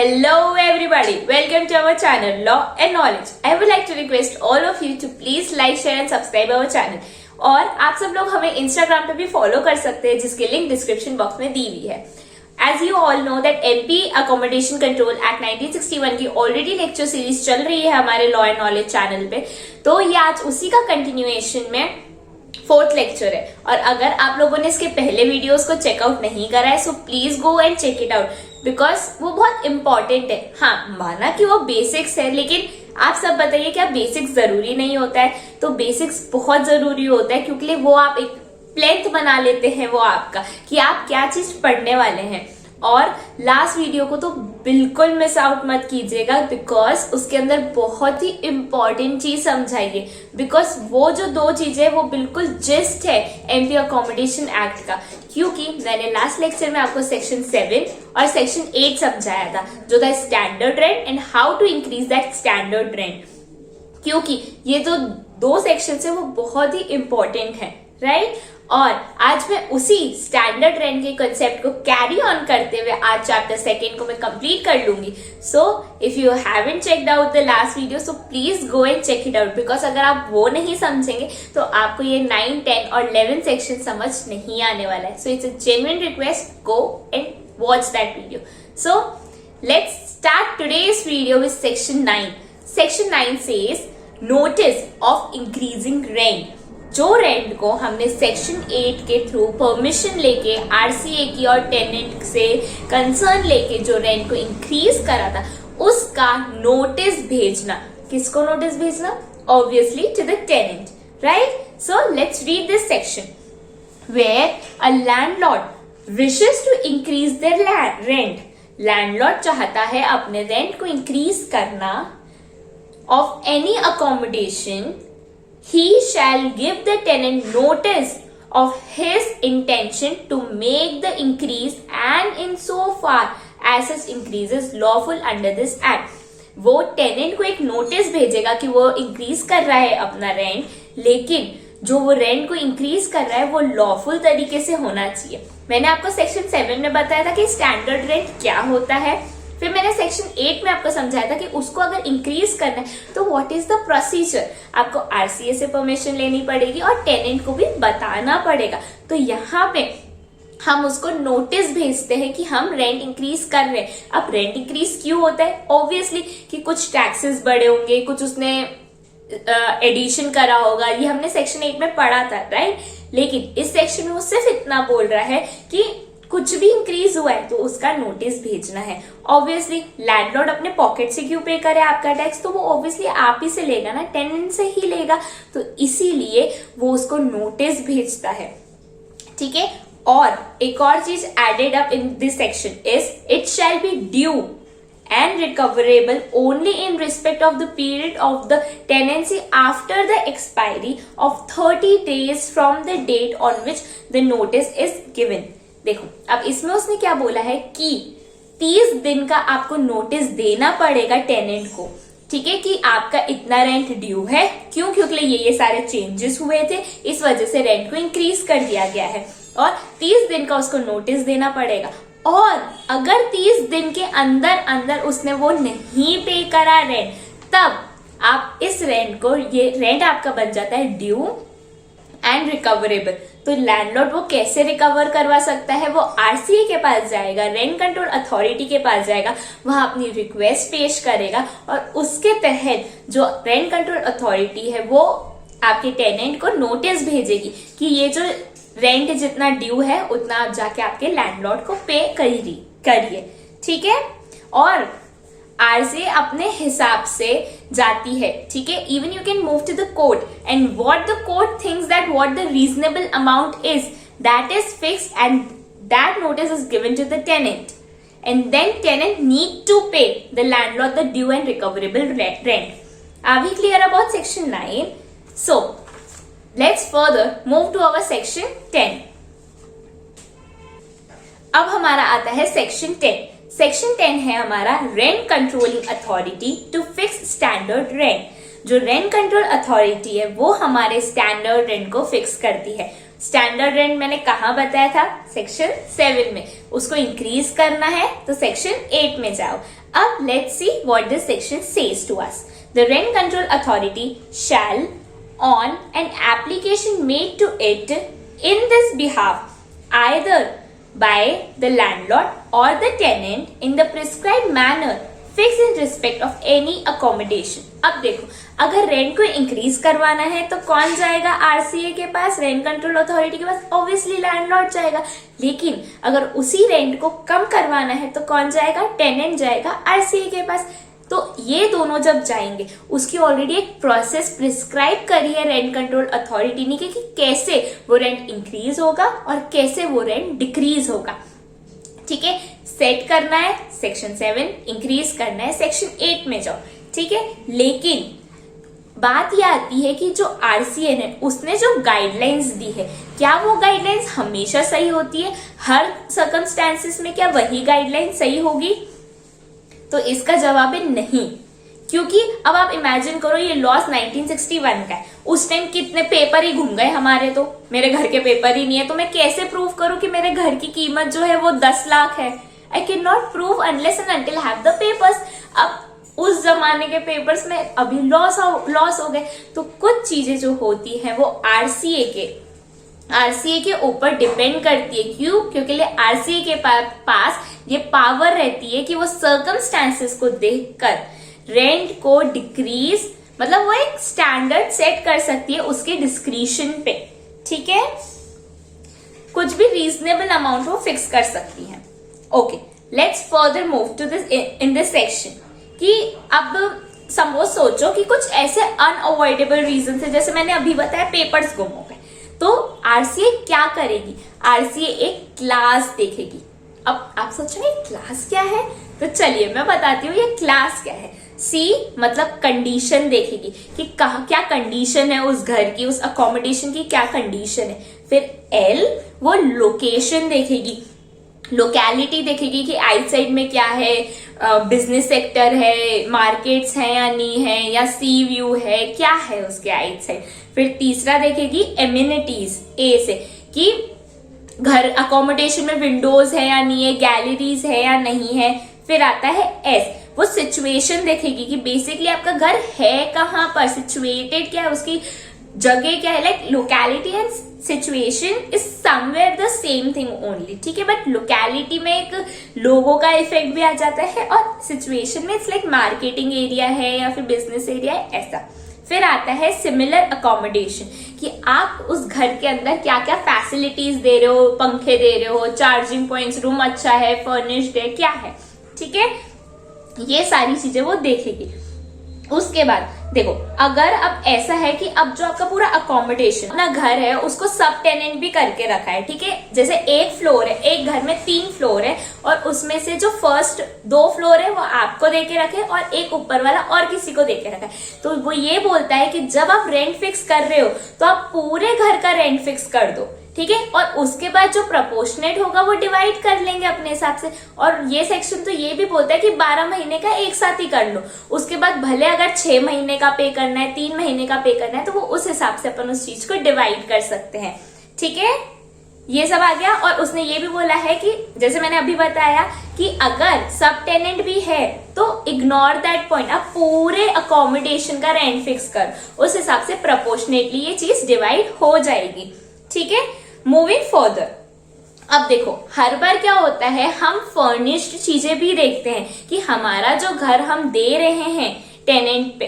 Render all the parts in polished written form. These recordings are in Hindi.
Hello everybody, welcome to our channel Law and Knowledge. I would like to request all of you to please like, share and subscribe our channel. और आप सब लोग हमें Instagram पे भी फॉलो कर सकते हैं जिसकी लिंक डिस्क्रिप्शन बॉक्स में दी हुई है. As you all know that MP Accommodation Control Act 1961 की ऑलरेडी लेक्चर सीरीज चल रही है हमारे लॉ एंड नॉलेज चैनल पे, तो ये आज उसी का कंटिन्यूएशन में फोर्थ लेक्चर है. और अगर आप लोगों ने इसके पहले वीडियोस को चेकआउट नहीं करा है so please go and check it out because वो बहुत इंपॉर्टेंट है. हाँ, माना कि वो बेसिक्स है, लेकिन आप सब बताइए क्या बेसिक्स जरूरी नहीं होता है? तो बेसिक्स बहुत जरूरी होता है क्योंकि वो आप एक प्लेथ बना लेते हैं वो आपका कि आप क्या चीज पढ़ने वाले हैं. और लास्ट वीडियो को तो बिल्कुल मिस आउट मत कीजिएगा बिकॉज उसके अंदर बहुत ही इंपॉर्टेंट चीज समझाई है. बिकॉज वो जो दो चीजें वो बिल्कुल जिस्ट है एमपी अकोमोडेशन एक्ट का, क्योंकि मैंने लास्ट लेक्चर में आपको सेक्शन 7 और सेक्शन 8 समझाया था जो था standard rent and how to increase that standard rent. क्योंकि ये जो दो सेक्शन है वो बहुत ही इंपॉर्टेंट है, राइट? और आज मैं उसी स्टैंडर्ड रेंट के कंसेप्ट को कैरी ऑन करते हुए आज चैप्टर 2 को मैं कंप्लीट कर लूंगी. So if you haven't checked out the last video so please go and check it out because अगर आप वो नहीं समझेंगे तो आपको ये 9, 10 और 11 सेक्शन समझ नहीं आने वाला है. So it's a genuine request, go and watch that video. So let's start today's video with section 9. Section 9 says notice of increasing rent. जो रेंट को हमने सेक्शन 8 के थ्रू परमिशन लेके आरसीए की और टेनेंट से कंसर्न लेके जो रेंट को इंक्रीज करा था उसका नोटिस भेजना. किसको नोटिस भेजना? Obviously to the tenant, right? So let's read this section. Where a landlord wishes to increase their rent. Landlord चाहता है अपने रेंट को इंक्रीज करना of any accommodation. He shall give the tenant notice of his intention to make the increase and in so far as such increase is lawful under this act. वो टेनेंट को एक नोटिस भेजेगा कि वो इंक्रीज कर रहा है अपना रेंट, लेकिन जो वो रेंट को इंक्रीज कर रहा है वो लॉफुल तरीके से होना चाहिए. मैंने आपको सेक्शन 7 में बताया था कि स्टैंडर्ड रेंट क्या होता है. फिर मैंने सेक्शन 8 में आपको समझाया था कि उसको अगर इंक्रीज करना है तो व्हाट इज द प्रोसीजर. आपको आरसीए से परमिशन लेनी पड़ेगी और टेनेंट को भी बताना पड़ेगा. तो यहाँ पे हम उसको नोटिस भेजते हैं कि हम रेंट इंक्रीज कर रहे हैं. अब रेंट इंक्रीज क्यों होता है? ऑब्वियसली कि कुछ टैक्सेस बढ़े होंगे, कुछ उसने एडिशन करा होगा, ये हमने सेक्शन 8 में पढ़ा था, राइट? लेकिन इस सेक्शन में वो सिर्फ इतना बोल रहा है कि कुछ भी इंक्रीज हुआ है तो उसका नोटिस भेजना है. ऑब्वियसली लैंडलॉर्ड अपने पॉकेट से क्यों पे करे आपका टैक्स? तो वो ऑब्वियसली आप ही से लेगा ना, टेनेंट से ही लेगा. तो इसीलिए वो उसको नोटिस भेजता है, ठीक है? और एक और चीज added up in this section is it shall be due and recoverable only in respect of the period of the tenancy after the expiry of 30 days from the date on which the notice is given. देखो अब इसमें उसने क्या बोला है कि 30 दिन का आपको नोटिस देना पड़ेगा टेनेंट को, ठीक है? कि आपका इतना रेंट ड्यू है. क्यों? क्योंकि ये सारे चेंजेस हुए थे, इस वजह से रेंट को इंक्रीज कर दिया गया है और 30 दिन का उसको नोटिस देना पड़ेगा. और अगर 30 दिन के अंदर अंदर उसने वो नहीं पे करा रेंट, तब आप इस रेंट को, ये रेंट आपका बन जाता है ड्यू एंड रिकवरेबल. तो लैंडलॉर्ड वो कैसे रिकवर करवा सकता है? वो आरसीए के पास जाएगा, रेंट कंट्रोल अथॉरिटी के पास जाएगा, वहां अपनी रिक्वेस्ट पेश करेगा और उसके तहत जो रेंट कंट्रोल अथॉरिटी है वो आपके टेनेंट को नोटिस भेजेगी कि ये जो रेंट जितना ड्यू है उतना आप जाके आपके लैंडलॉर्ड को पे करिए, ठीक है? और आरसीए अपने हिसाब से जाती है, ठीक है? Even you can move to the court and what the court thinks that what the reasonable amount is that is fixed and that notice is given to the tenant and then tenant need to pay the landlord the due and recoverable rent. Are we clear about section 9? So let's further move to our section 10. अब हमारा आता है सेक्शन 10. सेक्शन 10 है हमारा rent controlling authority to fix standard rent. जो रेंट कंट्रोल अथॉरिटी है वो हमारे स्टैंडर्ड रेंट को फिक्स करती है. स्टैंडर्ड रेंट मैंने कहा बताया था? सेक्शन 7 में. उसको इंक्रीज करना है तो सेक्शन 8 में जाओ. अब let's see what this section says to us. The rent control authority shall on an application made to it in this behalf either by the landlord or the tenant in the prescribed manner fixed in respect of any accommodation। अब देखो, अगर रेंट को इंक्रीज करवाना है तो कौन जाएगा आरसीए के पास, रेंट कंट्रोल अथॉरिटी के पास? ऑब्वियसली लैंडलॉर्ड जाएगा। लेकिन अगर उसी रेंट को कम करवाना है तो कौन जाएगा? टेनेंट जाएगा आरसीए के पास। तो ये दोनों जब जाएंगे, उसकी ऑलरेडी एक प्रोसेस प्रिस्क्राइब करी है रेंट कंट्रोल अथॉरिटी ने कि कैसे वो रेंट इंक्रीज होगा और कैसे वो रेंट डिक्रीज होगा। ठीक है, सेट करना है सेक्शन 7, इंक्रीज करना है सेक्शन 8 में जाओ। ठीक है, लेकिन बात यह आती है कि जो आरसीए ने उसने जो गाइडलाइंस दी है, क्या वो गाइडलाइंस हमेशा सही होती है? हर सर्कमस्टेंसेस में क्या वही गाइडलाइन सही होगी? तो इसका जवाब है नहीं। क्योंकि अब आप इमेजिन करो, ये लॉस 1961 का है, उस टाइम कितने पेपर ही घूम गए हमारे। तो मेरे घर के पेपर ही नहीं है, तो मैं कैसे प्रूव करूं कि मेरे घर की कीमत जो है वो 10 लाख है? I can not prove unless and until have the papers. अब उस जमाने के पेपर्स में अभी लॉस हो गए। तो कुछ चीजें जो होती हैं वो आरसीए के ऊपर डिपेंड करती है। क्यों? क्योंकि आरसीए के पास ये पावर रहती है कि वो सर्कमस्टेंसेस को देखकर रेंट को डिक्रीज, मतलब वो एक स्टैंडर्ड सेट कर सकती है उसके डिस्क्रिशन पे। ठीक है, कुछ भी रीजनेबल अमाउंट वो फिक्स कर सकती है। Okay, let's further move to this in this section कि अब सपोज सोचो कि कुछ ऐसे अनअवॉइडेबल रीजन है, जैसे मैंने अभी बताया पेपर्स गुम हो गए, तो आरसीए क्या करेगी? आरसीए एक क्लास देखेगी। अब आप सोच रहे हैं क्लास क्या है, तो चलिए मैं बताती हूँ ये क्लास क्या है। सी मतलब कंडीशन देखेगी कि क्या कंडीशन है उस घर की, उस अकोमोडेशन की क्या कंडीशन है। फिर एल वो लोकेशन देखेगी, लोकेलिटी देखेगी कि आउटसाइड में क्या है, बिजनेस सेक्टर है, मार्केट्स है या नहीं है, या सी व्यू है, क्या है उसके आउटसाइड। फिर तीसरा देखेगी एमिनिटीज, ए से कि घर अकोमोडेशन में विंडोज है या नहीं है, गैलरीज है या नहीं है। फिर आता है एस, वो सिचुएशन देखेगी कि बेसिकली आपका घर है कहाँ पर, सिचुएटेड क्या है, उसकी जगह क्या है। Like locality and situation is somewhere the same thing only. ठीक है, बट लोकेलिटी में एक लोगों का इफेक्ट भी आ जाता है और सिचुएशन में इट्स लाइक मार्केटिंग एरिया है या फिर बिजनेस एरिया है, ऐसा। फिर आता है सिमिलर अकोमोडेशन कि आप उस घर के अंदर क्या क्या फैसिलिटीज दे रहे हो, पंखे दे रहे हो, चार्जिंग पॉइंट्स, रूम अच्छा है, फर्निश्ड है, क्या है। ठीक है, ये सारी चीजें वो देखेगी। उसके बाद देखो, अगर अब ऐसा है कि अब जो आपका पूरा अकोमोडेशन अपना घर है उसको सब टेनेंट भी करके रखा है। ठीक है, जैसे एक फ्लोर है, एक घर में 3 फ्लोर है और उसमें से जो फर्स्ट 2 फ्लोर है वो आपको देके रखे और एक ऊपर वाला और किसी को देके रखा है। तो वो ये बोलता है कि जब आप रेंट फिक्स कर रहे हो तो आप पूरे घर का रेंट फिक्स कर दो। ठीक है, और उसके बाद जो प्रपोर्शनेट होगा वो डिवाइड कर लेंगे अपने हिसाब से। और ये सेक्शन तो ये भी बोलता है कि 12 महीने का एक साथ ही कर लो, उसके बाद भले अगर 6 महीने का पे करना है, 3 महीने का पे करना है, तो वो उस हिसाब से अपन उस चीज को डिवाइड कर सकते हैं। ठीक है, ये सब आ गया। और उसने ये भी बोला है कि जैसे मैंने अभी बताया कि अगर सब टेनेंट भी है तो इग्नोर दैट पॉइंट, आप पूरे अकोमोडेशन का रेंट फिक्स कर, उस हिसाब से प्रपोर्शनेटली ये चीज डिवाइड हो जाएगी। ठीक है, मूविंग फर्दर। अब देखो, हर बार क्या होता है, हम फर्निश्ड चीजें भी देखते हैं कि हमारा जो घर हम दे रहे हैं टेनेंट पे,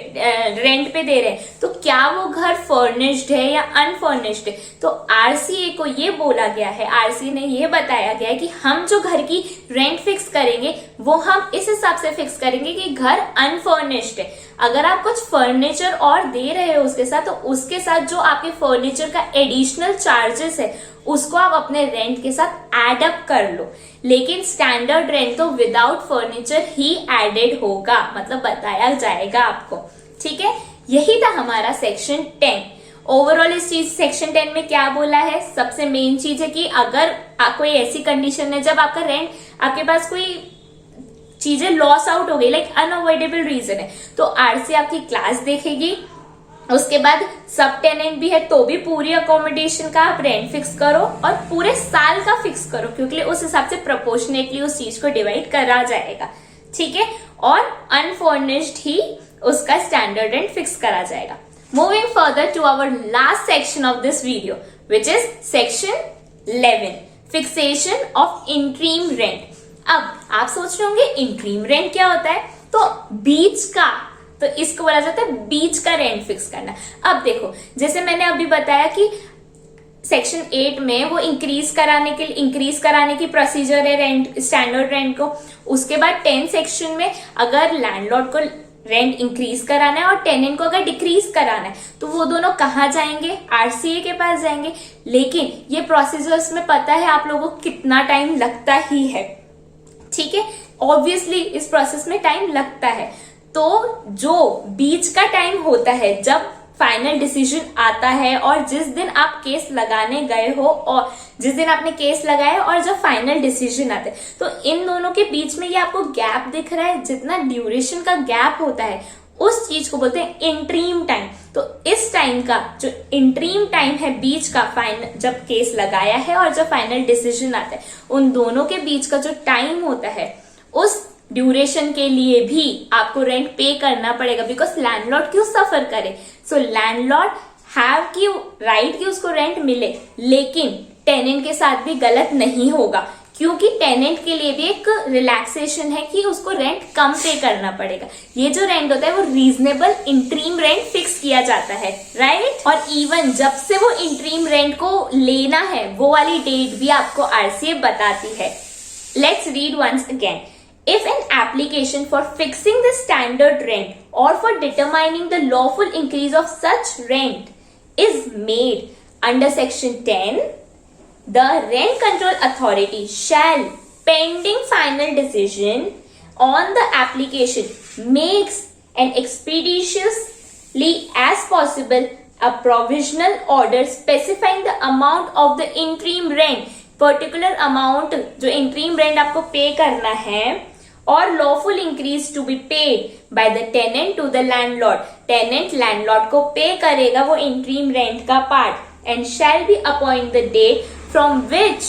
रेंट पे दे रहे हैं, तो क्या वो घर फर्निश्ड है या अनफर्निश्ड है। तो आरसीए को ये बोला गया है, आरसीए ने ये बताया गया है कि हम जो घर की रेंट फिक्स करेंगे वो हम इस हिसाब से फिक्स करेंगे कि घर अनफर्निश्ड है। अगर आप कुछ फर्नीचर और दे रहे हो उसके साथ, तो उसके साथ जो आपके फर्नीचर का एडिशनल चार्जेस है उसको आप अपने रेंट के साथ एड अप कर लो। लेकिन स्टैंडर्ड रेंट तो विदाउट फर्नीचर ही एडेड होगा, मतलब बताया जाएगा आपको। ठीक है, यही था हमारा सेक्शन 10। ओवरऑल इस चीज सेक्शन 10 में क्या बोला है, सबसे मेन चीज है कि अगर कोई ऐसी कंडीशन है जब आपका रेंट, आपके पास कोई चीजें लॉस आउट हो गई, लाइक अनअवॉइडेबल रीजन है, तो आरसी आपकी क्लास देखेगी। उसके बाद सब टेनेंट भी है तो भी पूरी अकोमोडेशन का आप रेंट फिक्स करो और पूरे साल का फिक्स करो, क्योंकि उस हिसाब से प्रोपोर्शनेटली उस चीज को डिवाइड करा जाएगा। ठीक है, और अनफर्निश्ड ही उसका स्टैंडर्ड रेंट फिक्स करा जाएगा। Moving further to our last section of this video which is section 11, fixation of interim rent. अब आप सोच रहे होंगे इंट्रीम रेंट क्या होता है, तो बीच का, तो इसको बोला जाता है बीच का रेंट फिक्स करना। अब देखो, जैसे मैंने अभी बताया कि सेक्शन 8 में वो इंक्रीज कराने की प्रोसीजर है रेंट, स्टैंडर्ड रेंट को। उसके बाद 10 सेक्शन में अगर लैंडलॉर्ड को रेंट इंक्रीज कराना है और टेनेंट को अगर डिक्रीज कराना है तो वो दोनों कहाँ जाएंगे, आरसीए के पास जाएंगे। लेकिन ये प्रोसीजर्स में पता है आप लोगों को कितना टाइम लगता ही है, ठीक है, ऑब्वियसली इस प्रोसेस में टाइम लगता है। तो जो बीच का टाइम होता है जब फाइनल डिसीजन आता है और जिस दिन आप केस लगाने गए हो और जिस दिन आपने केस लगाया और जब फाइनल डिसीजन आता है, तो इन दोनों के बीच में ये आपको गैप दिख रहा है, जितना ड्यूरेशन का गैप होता है उस चीज को बोलते हैं इंट्रीम टाइम। तो इस टाइम का जो इंट्रीम टाइम है बीच का, फाइनल जब केस लगाया है और जब फाइनल डिसीजन आता है, उन दोनों के बीच का जो टाइम होता है उस ड्यूरेशन के लिए भी आपको रेंट पे करना पड़ेगा, बिकॉज लैंडलॉर्ड क्यों सफर करे। सो लैंडलॉर्ड हैव की राइट कि उसको रेंट मिले, लेकिन टेनेंट के साथ भी गलत नहीं होगा, क्योंकि टेनेंट के लिए भी एक रिलैक्सेशन है कि उसको रेंट कम पे करना पड़ेगा। ये जो रेंट होता है वो रीजनेबल इंट्रीम रेंट फिक्स किया जाता है, राइट। और इवन जब से वो इंट्रीम रेंट को लेना है वो वाली डेट भी आपको आरसीए बताती है। Let's read once again. If an application for fixing the standard rent or for determining the lawful increase of such rent is made under section 10, the rent control authority shall, pending final decision on the application, makes an expeditiously as possible a provisional order specifying the amount of the interim rent, particular amount जो इंट्रीम रेंट आपको पे करना है, और lawful increase to be paid by the tenant to the landlord. Tenant landlord को पे करेगा वो इंट्रीम रेंट का part, and shall be appoint the date from which,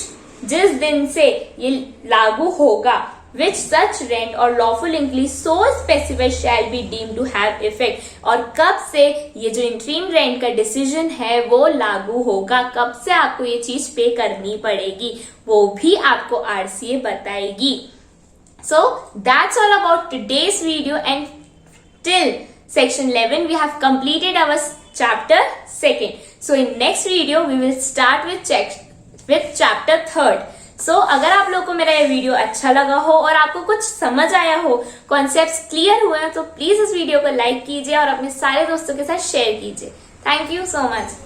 जिस दिन से ये लागू होगा, विच सच रेंट और lawful increase so specified shall be deemed to have effect. और कब से ये जो इंट्रीम रेंट का डिसीजन है वो लागू होगा, कब से आपको ये चीज पे करनी पड़ेगी, वो भी आपको आरसीए बताएगी। So that's all about today's video, and till section 11 we have completed our chapter 2. So in next video we will start with chapter 3. So अगर आप लोगों को मेरा ये वीडियो अच्छा लगा हो और आपको कुछ समझ आया हो, कॉन्सेप्ट्स क्लियर हुए हैं, तो प्लीज इस वीडियो को लाइक कीजिए और अपने सारे दोस्तों के साथ शेयर कीजिए। Thank you so much.